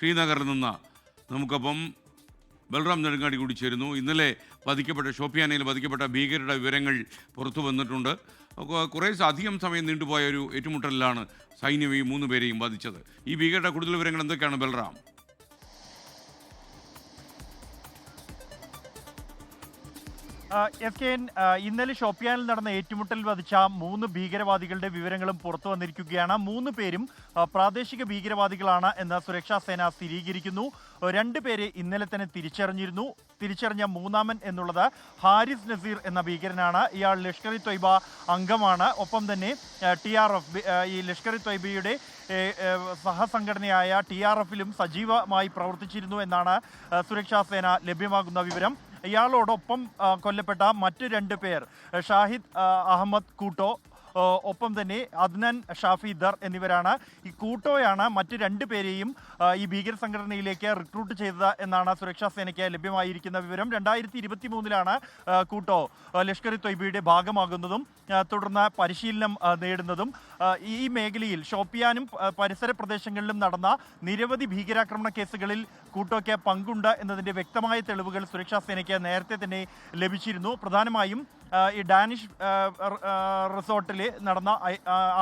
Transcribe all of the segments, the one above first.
ശ്രീനഗറിൽ നിന്ന് നമുക്കൊപ്പം ബൽറാം നെടുങ്ങാടി കൂടി ചേരുന്നു. ഇന്നലെ ഷോപ്പിയാനയിൽ വധിക്കപ്പെട്ട ഭീകരരുടെ വിവരങ്ങൾ പുറത്തു വന്നിട്ടുണ്ട്. കുറേ അധികം സമയം നീണ്ടുപോയ ഒരു ഏറ്റുമുട്ടലിലാണ് സൈന്യം ഈ 3 പേരെയും വധിച്ചത്. ഈ ഭീകരരുടെ കൂടുതൽ വിവരങ്ങൾ എന്തൊക്കെയാണ് ബൽറാം? എഫ്.കെ.എൻ. ഇന്നലെ ഷോപ്പിയാനിൽ നടന്ന ഏറ്റുമുട്ടൽ വധിച്ച 3 ഭീകരവാദികളുടെ വിവരങ്ങളും പുറത്തു വന്നിരിക്കുകയാണ്. 3 പേരും പ്രാദേശിക ഭീകരവാദികളാണ് എന്ന് സുരക്ഷാ സേന സ്ഥിരീകരിക്കുന്നു. 2 പേരെ ഇന്നലെ തന്നെ തിരിച്ചറിഞ്ഞ മൂന്നാമൻ എന്നുള്ളത് ഹാരിസ് നസീർ എന്ന ഭീകരനാണ്. ഇയാൾ ലഷ്കർ ഇ ത്വയ്ബ അംഗമാണ്. ഒപ്പം തന്നെ TRF ഈ ലഷ്കർ ഇ ത്വയ്ബയുടെ സഹസംഘടനയായ TRFിലും സജീവമായി പ്രവർത്തിച്ചിരുന്നു എന്നാണ് സുരക്ഷാ സേന ലഭ്യമാകുന്ന വിവരം. ഇയാളോടൊപ്പം കൊല്ലപ്പെട്ട മറ്റ് 2 പേർ ഷാഹിദ് അഹമ്മദ് കൂട്ടോ ഒപ്പം തന്നെ അദ്നാൻ ഷാഫി ദർ എന്നിവരാണ്. ഈ കൂട്ടോയാണ് മറ്റ് 2 പേരെയും ഈ ഭീകര സംഘടനയിലേക്ക് റിക്രൂട്ട് ചെയ്തത് എന്നാണ് സുരക്ഷാ സേനയ്ക്ക് ലഭ്യമായിരിക്കുന്ന വിവരം. 2023 കൂട്ടോ ലഷ്കർ ഇ ത്വയ്ബയുടെ ഭാഗമാകുന്നതും തുടർന്ന് പരിശീലനം നേടുന്നതും. ഈ മേഖലയിൽ ഷോപ്പിയാനും പരിസര പ്രദേശങ്ങളിലും നടന്ന നിരവധി ഭീകരാക്രമണ കേസുകളിൽ കൂട്ടോയ്ക്ക് പങ്കുണ്ട് എന്നതിൻ്റെ വ്യക്തമായ തെളിവുകൾ സുരക്ഷാ സേനയ്ക്ക് നേരത്തെ തന്നെ ലഭിച്ചിരുന്നു. പ്രധാനമായും ഈ ഡാനിഷ് റിസോർട്ടിൽ നടന്ന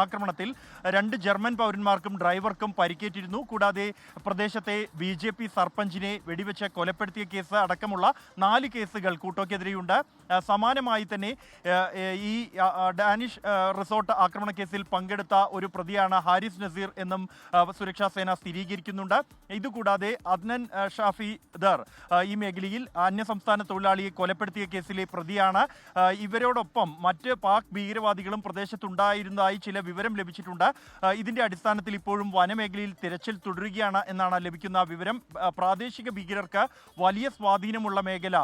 ആക്രമണത്തിൽ 2 ജർമ്മൻ പൗരന്മാർക്കും ഡ്രൈവർക്കും പരിക്കേറ്റിരുന്നു. കൂടാതെ പ്രദേശത്തെ BJP സർപഞ്ചിനെ വെടിവെച്ച് കൊലപ്പെടുത്തിയ കേസ് അടക്കമുള്ള 4 കേസുകൾ കൂട്ടോയ്ക്കെതിരെയുണ്ട്. സമാനമായി തന്നെ ഈ ഡാനിഷ് റിസോർട്ട് ആക്രമണ കേസിൽ പങ്കെടുത്ത ഒരു പ്രതിയാണ് ഹാരിസ് നസീർ എന്നും സുരക്ഷാ സേന സ്ഥിരീകരിക്കുന്നുണ്ട്. ഇതുകൂടാതെ അദ്നാൻ ഷാഫി ദർ ഈ മേഖലയിൽ അന്യസംസ്ഥാന തൊഴിലാളിയെ കൊലപ്പെടുത്തിയ കേസിലെ പ്രതിയാണ്. ഇവരോടൊപ്പം മറ്റ് പാക് ഭീകരവാദികളും പ്രദേശത്തുണ്ടായിരുന്നതായി ചില വിവരം ലഭിച്ചിട്ടുണ്ട്. ഇതിന്റെ അടിസ്ഥാനത്തിൽ ഇപ്പോഴും വനമേഖലയിൽ തിരച്ചിൽ തുടരുകയാണ് എന്നാണ് ലഭിക്കുന്ന വിവരം. പ്രാദേശിക ഭീകരർക്ക് വലിയ സ്വാധീനമുള്ള മേഖല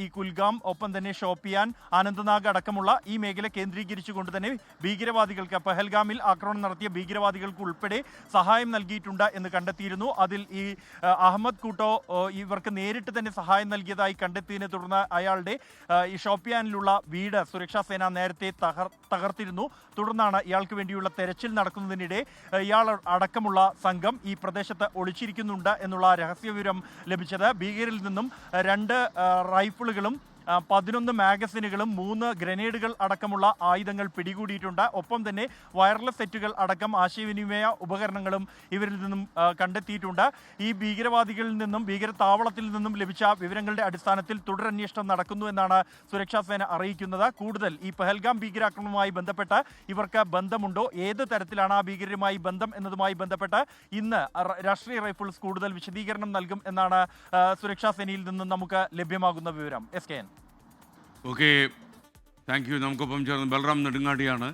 ഈ കുൽഗാം, ഒപ്പം തന്നെ ഷോപ്പിയാൻ, അനന്തനാഗ് അടക്കമുള്ള ഈ മേഖല കേന്ദ്രീകരിച്ചുകൊണ്ട് തന്നെ ഭീകരവാദികൾക്ക് പഹൽഗാമിൽ ആക്രമണം നടത്തിയ ഭീകരവാദികൾക്ക് ഉൾപ്പെടെ സഹായം നൽകിയിട്ടുണ്ട് എന്ന് കണ്ടെത്തിയിരുന്നു. അതിൽ ഈ അഹമ്മദ് കൂട്ടോ ഇവർക്ക് നേരിട്ട് തന്നെ സഹായം നൽകിയതായി കണ്ടെത്തിയതിനെ തുടർന്ന് അയാളുടെ ഈ ഷോപ്പിയാനിലുള്ള വീട് സുരക്ഷാ സേന നേരത്തെ തകർത്തിരുന്നു. തുടർന്നാണ് ഇയാൾക്ക് വേണ്ടിയുള്ള തെരച്ചിൽ നടക്കുന്നതിനിടെ ഇയാൾ അടക്കമുള്ള സംഘം ഈ പ്രദേശത്ത് ഒളിച്ചിരിക്കുന്നുണ്ട് എന്നുള്ള രഹസ്യവിവരം ലഭിച്ചത്. ഭീകരിൽ നിന്നും 2 റൈഫിളുകളും 11 മാഗസിനുകളും 3 ഗ്രനേഡുകൾ അടക്കമുള്ള ആയുധങ്ങൾ പിടികൂടിയിട്ടുണ്ട്. ഒപ്പം തന്നെ വയർലെസ് സെറ്റുകൾ അടക്കം ആശയവിനിമയ ഉപകരണങ്ങളും ഇവരിൽ നിന്നും കണ്ടെത്തിയിട്ടുണ്ട്. ഈ ഭീകരവാദികളിൽ നിന്നും ഭീകര താവളത്തിൽ നിന്നും ലഭിച്ച വിവരങ്ങളുടെ അടിസ്ഥാനത്തിൽ തുടരന്വേഷണം നടക്കുന്നു എന്നാണ് സുരക്ഷാ സേന അറിയിക്കുന്നത്. കൂടുതൽ ഈ പഹൽഗാം ഭീകരാക്രമണവുമായി ബന്ധപ്പെട്ട് ഇവർക്ക് ബന്ധമുണ്ടോ, ഏത് തരത്തിലാണ് ആ ഭീകരരുമായി ബന്ധം എന്നതുമായി ബന്ധപ്പെട്ട് ഇന്ന് രാഷ്ട്രീയ റൈഫിൾസ് കൂടുതൽ വിശദീകരണം നൽകും എന്നാണ് സുരക്ഷാ സേനയിൽ നിന്നും നമുക്ക് ലഭ്യമാകുന്ന വിവരം. SKN. Okay, thank you. നമുക്കൊപ്പം ചേർന്ന് ബൽറാം നെടുങ്ങാടിയാണ്.